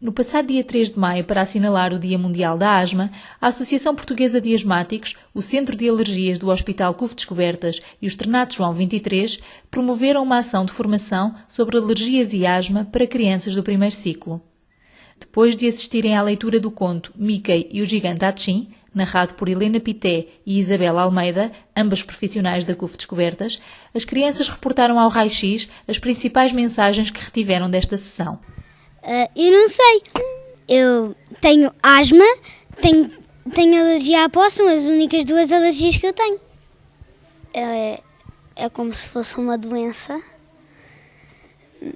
No passado dia 3 de maio, para assinalar o Dia Mundial da Asma, a Associação Portuguesa de Asmáticos, o Centro de Alergias do Hospital CUF Descobertas e o Externato João 23 promoveram uma ação de formação sobre alergias e asma para crianças do primeiro ciclo. Depois de assistirem à leitura do conto Mickey e o Gigante Atchim, narrado por Helena Pité e Isabela Almeida, ambas profissionais da CUF Descobertas, as crianças reportaram ao Raio-X as principais mensagens que retiveram desta sessão. Eu não sei. Eu tenho asma, tenho alergia à pó, são as únicas duas alergias que eu tenho. É como se fosse uma doença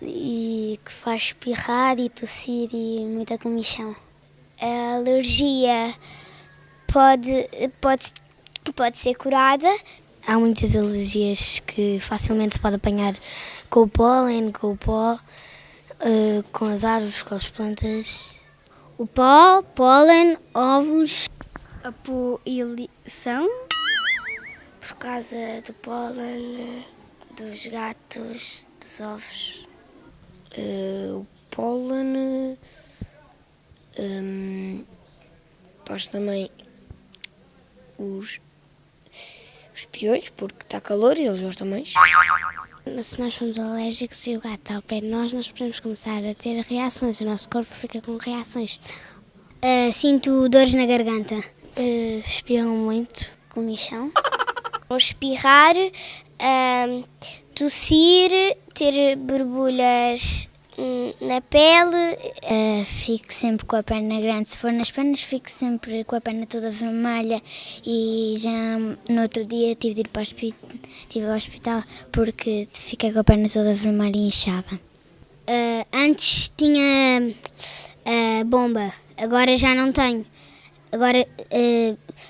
e que faz espirrar e tossir e muita comichão. A alergia pode ser curada. Há muitas alergias que facilmente se pode apanhar com o pólen, com o pó. Com as árvores, com as plantas. O pó, pólen, ovos. A poluição. Por causa do pólen, dos gatos, dos ovos. O pólen. Depois também os piolhos, porque está calor e eles gostam mais. Se nós formos alérgicos e o gato está ao pé de nós podemos começar a ter reações. O nosso corpo fica com reações. Sinto dores na garganta. Espirram muito, comichão. Espirrar, tossir, ter borbulhas na pele. Fico sempre com a perna grande. Se for nas pernas, fico sempre com a perna toda vermelha. E já no outro dia tive de ir para o hospital porque fiquei com a perna toda vermelha e inchada. Antes tinha bomba, agora já não tenho. Agora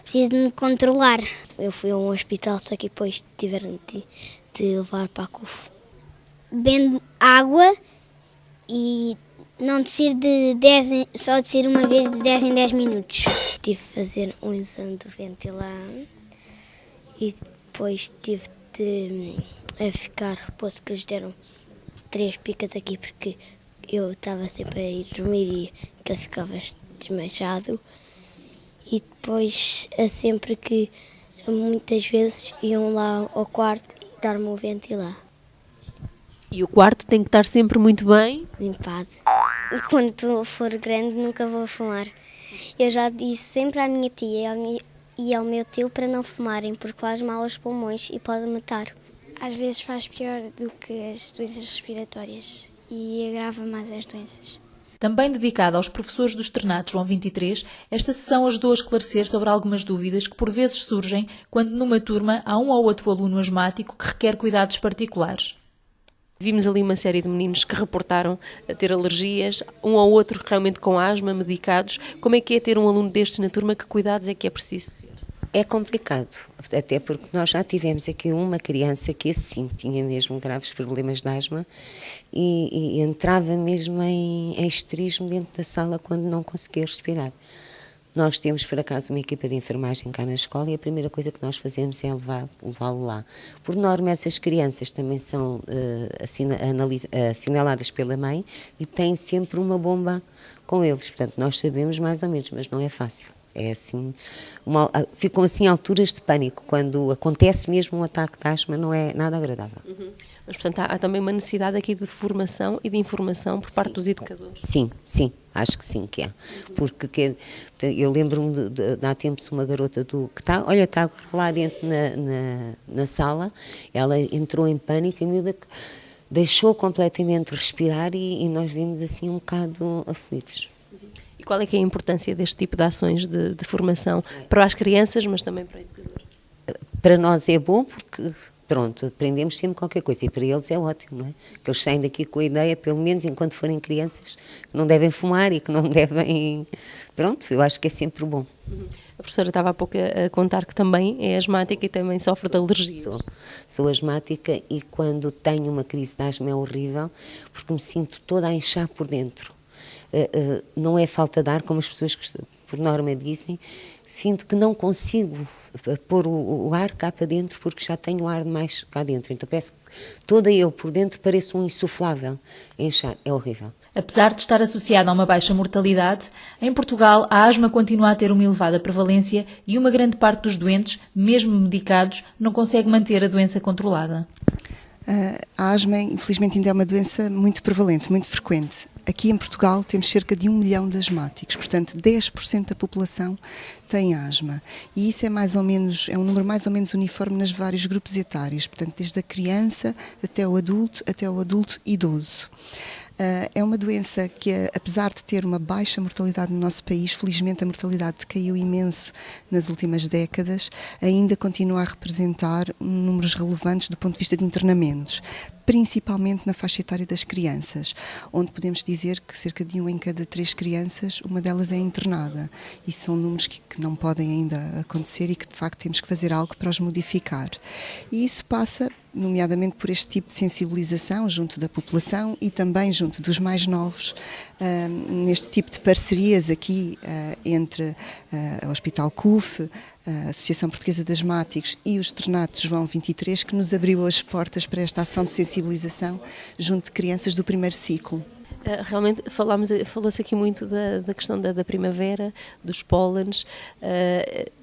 preciso de me controlar. Eu fui a um hospital, só que depois tiveram de levar para a CUF. Bebo água e não tossir só tossir uma vez de 10 em 10 minutos. Tive de fazer um exame do ventilar e depois tive de ficar repouso, que eles deram 3 picas aqui porque eu estava sempre a ir dormir e que ele ficava desmanchado. E depois, sempre que muitas vezes iam lá ao quarto e dar-me o ventilar. E o quarto tem que estar sempre muito bem limpado. Quando for grande nunca vou fumar. Eu já disse sempre à minha tia e ao meu tio para não fumarem, porque faz mal aos pulmões e pode matar. Às vezes faz pior do que as doenças respiratórias e agrava mais as doenças. Também dedicada aos professores do Externato João 23, esta sessão ajudou a esclarecer sobre algumas dúvidas que por vezes surgem quando numa turma há um ou outro aluno asmático que requer cuidados particulares. Vimos ali uma série de meninos que reportaram a ter alergias, um ou outro realmente com asma, medicados. Como é que é ter um aluno destes na turma? Que cuidados é que é preciso ter? É complicado, até porque nós já tivemos aqui uma criança que assim tinha mesmo graves problemas de asma e entrava mesmo em histerismo dentro da sala quando não conseguia respirar. Nós temos, por acaso, uma equipa de enfermagem cá na escola e a primeira coisa que nós fazemos é levá-lo lá. Por norma, essas crianças também são assinaladas pela mãe e têm sempre uma bomba com eles. Portanto, nós sabemos mais ou menos, mas não é fácil. É assim, ficam assim alturas de pânico. Quando acontece mesmo um ataque de asma, não é nada agradável. Mas, portanto, há também uma necessidade aqui de formação e de informação por parte dos educadores. Sim, acho que sim que é. Porque eu lembro-me de há tempos uma garota que está agora lá dentro na sala, ela entrou em pânico e a miúda deixou completamente respirar e nós vimos assim um bocado aflitos. E qual é que é a importância deste tipo de ações de formação para as crianças, mas também para o educador? Para nós é bom porque, pronto, aprendemos sempre qualquer coisa e para eles é ótimo, não é? Que eles saem daqui com a ideia, pelo menos enquanto forem crianças, que não devem fumar e que não devem... Pronto, eu acho que é sempre bom. A professora estava há pouco a contar que também é asmática e também sofre de alergias. Sou asmática e quando tenho uma crise de asma é horrível porque me sinto toda a inchar por dentro. Não é falta de ar, como as pessoas por norma dizem, sinto que não consigo pôr o ar cá para dentro porque já tenho o ar demais cá dentro. Então parece que toda eu por dentro pareço um insuflável. Inchar é horrível. Apesar de estar associada a uma baixa mortalidade, em Portugal a asma continua a ter uma elevada prevalência e uma grande parte dos doentes, mesmo medicados, não consegue manter a doença controlada. A asma, infelizmente, ainda é uma doença muito prevalente, muito frequente. Aqui em Portugal temos cerca de 1 milhão de asmáticos, portanto 10% da população tem asma. E isso é um número mais ou menos uniforme nos vários grupos etários, portanto desde a criança até o adulto idoso. É uma doença que, apesar de ter uma baixa mortalidade no nosso país, felizmente a mortalidade caiu imenso nas últimas décadas, ainda continua a representar números relevantes do ponto de vista de internamentos, principalmente na faixa etária das crianças, onde podemos dizer que cerca de 1 em cada 3 crianças, uma delas é internada. E são números que não podem ainda acontecer e que de facto temos que fazer algo para os modificar. E isso passa nomeadamente por este tipo de sensibilização junto da população e também junto dos mais novos, neste tipo de parcerias aqui entre o Hospital CUF, a Associação Portuguesa de Asmáticos e o Externato João 23, que nos abriu as portas para esta ação de sensibilização junto de crianças do primeiro ciclo. Realmente falou-se aqui muito da questão da primavera, dos pólenes.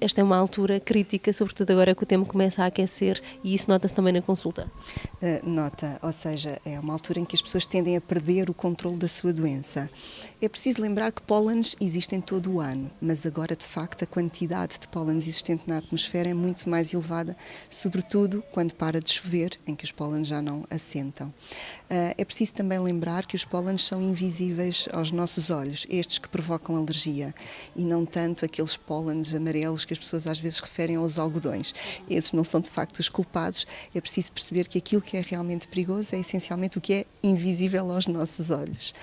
Esta é uma altura crítica, sobretudo agora que o tempo começa a aquecer, e isso nota-se também na consulta. Nota, ou seja, é uma altura em que as pessoas tendem a perder o controle da sua doença. É preciso lembrar que pólenes existem todo o ano, mas agora de facto a quantidade de pólenes existente na atmosfera é muito mais elevada, sobretudo quando para de chover, em que os pólenes já não assentam. É preciso também lembrar que os pólenes são invisíveis aos nossos olhos, estes que provocam alergia, e não tanto aqueles pólenes amarelos que as pessoas às vezes referem aos algodões. Esses não são de facto os culpados. É preciso perceber que aquilo que é realmente perigoso é essencialmente o que é invisível aos nossos olhos.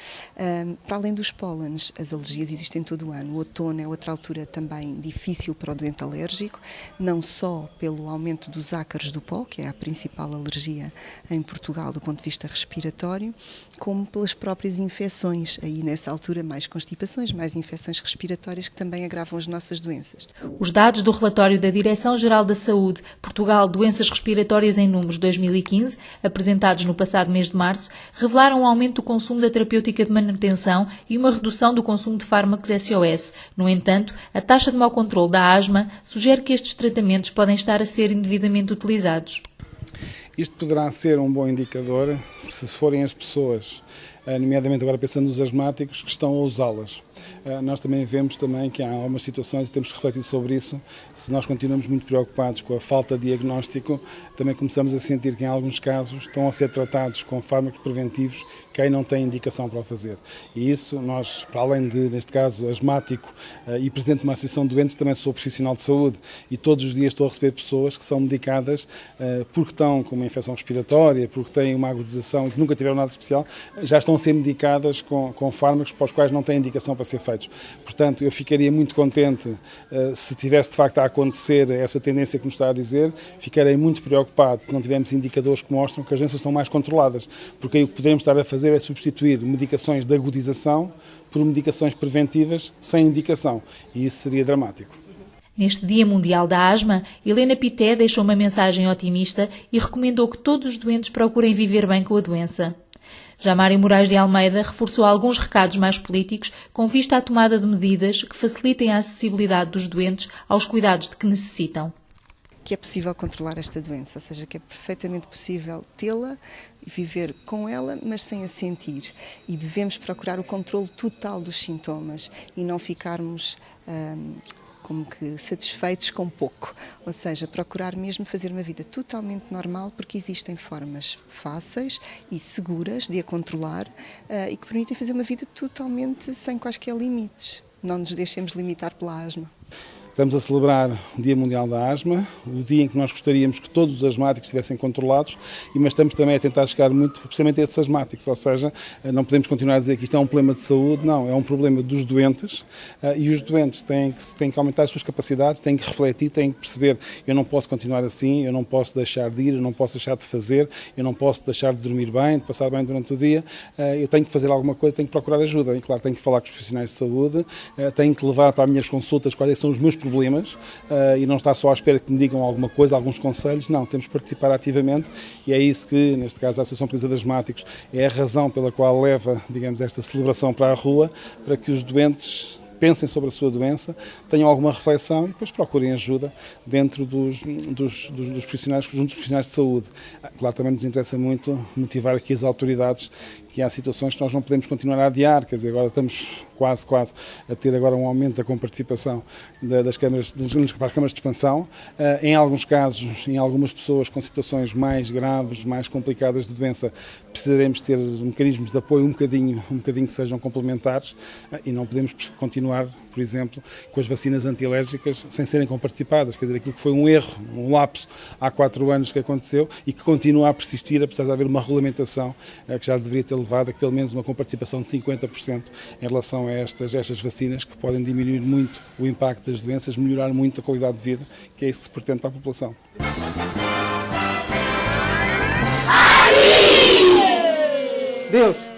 Para além dos pólenes, as alergias existem todo o ano. O outono é outra altura também difícil para o doente alérgico, não só pelo aumento dos ácaros do pó, que é a principal alergia em Portugal do ponto de vista respiratório, como pelas próprias infecções. Aí nessa altura mais constipações, mais infecções respiratórias que também agravam as nossas doenças. Os dados do relatório da Direção-Geral da Saúde, Portugal, Doenças Respiratórias em Números 2015, apresentados no passado mês de março, revelaram um aumento do consumo da terapêutica de manutenção e uma redução do consumo de fármacos SOS. No entanto, a taxa de mau controle da asma sugere que estes tratamentos podem estar a ser indevidamente utilizados. Isto poderá ser um bom indicador se forem as pessoas, nomeadamente agora pensando nos asmáticos, que estão a usá-las. Nós também vemos também que há algumas situações, e temos que refletir sobre isso, se nós continuamos muito preocupados com a falta de diagnóstico, também começamos a sentir que em alguns casos estão a ser tratados com fármacos preventivos que aí não têm indicação para o fazer. E isso nós, para além de, neste caso, asmático e presidente de uma associação de doentes, também sou profissional de saúde e todos os dias estou a receber pessoas que são medicadas porque estão com uma infecção respiratória, porque têm uma agudização e que nunca tiveram nada especial, já estão a ser medicadas com fármacos para os quais não têm indicação para ser feitos. Portanto, eu ficaria muito contente se tivesse de facto a acontecer essa tendência que nos está a dizer, ficarei muito preocupado se não tivermos indicadores que mostram que as doenças estão mais controladas, porque aí o que poderemos estar a fazer é substituir medicações de agudização por medicações preventivas sem indicação, e isso seria dramático. Neste Dia Mundial da Asma, Helena Pité deixou uma mensagem otimista e recomendou que todos os doentes procurem viver bem com a doença. Já Mário Moraes de Almeida reforçou alguns recados mais políticos com vista à tomada de medidas que facilitem a acessibilidade dos doentes aos cuidados de que necessitam. Que é possível controlar esta doença, ou seja, que é perfeitamente possível tê-la e viver com ela, mas sem a sentir. E devemos procurar o controle total dos sintomas e não ficarmos como que satisfeitos com pouco, ou seja, procurar mesmo fazer uma vida totalmente normal, porque existem formas fáceis e seguras de a controlar e que permitem fazer uma vida totalmente sem quaisquer limites. Não nos deixemos limitar pela asma. Estamos a celebrar o Dia Mundial da Asma, o dia em que nós gostaríamos que todos os asmáticos estivessem controlados, mas estamos também a tentar chegar muito precisamente a esses asmáticos, ou seja, não podemos continuar a dizer que isto é um problema de saúde, não, é um problema dos doentes e os doentes têm que aumentar as suas capacidades, têm que refletir, têm que perceber, eu não posso continuar assim, eu não posso deixar de ir, eu não posso deixar de fazer, eu não posso deixar de dormir bem, de passar bem durante o dia, eu tenho que fazer alguma coisa, tenho que procurar ajuda, e claro, tenho que falar com os profissionais de saúde, tenho que levar para as minhas consultas quais são os meus problemas e não estar só à espera que me digam alguma coisa, alguns conselhos. Não, temos que participar ativamente e é isso que, neste caso, a Associação Portuguesa de Asmáticos é a razão pela qual leva, digamos, esta celebração para a rua, para que os doentes pensem sobre a sua doença, tenham alguma reflexão e depois procurem ajuda dentro dos profissionais, junto dos profissionais de saúde. Claro, também nos interessa muito motivar aqui as autoridades que há situações que nós não podemos continuar a adiar, quer dizer, agora estamos quase a ter agora um aumento da comparticipação das câmaras, para as câmaras de expansão. Em alguns casos, em algumas pessoas com situações mais graves, mais complicadas de doença, precisaremos ter mecanismos de apoio um bocadinho que sejam complementares e não podemos continuar, por exemplo, com as vacinas antialérgicas sem serem comparticipadas, quer dizer, aquilo que foi um erro, um lapso há 4 anos que aconteceu e que continua a persistir, apesar de haver uma regulamentação que já deveria ter levado a pelo menos uma comparticipação de 50% em relação a estas vacinas, que podem diminuir muito o impacto das doenças, melhorar muito a qualidade de vida, que é isso que se pretende para a população. Deus!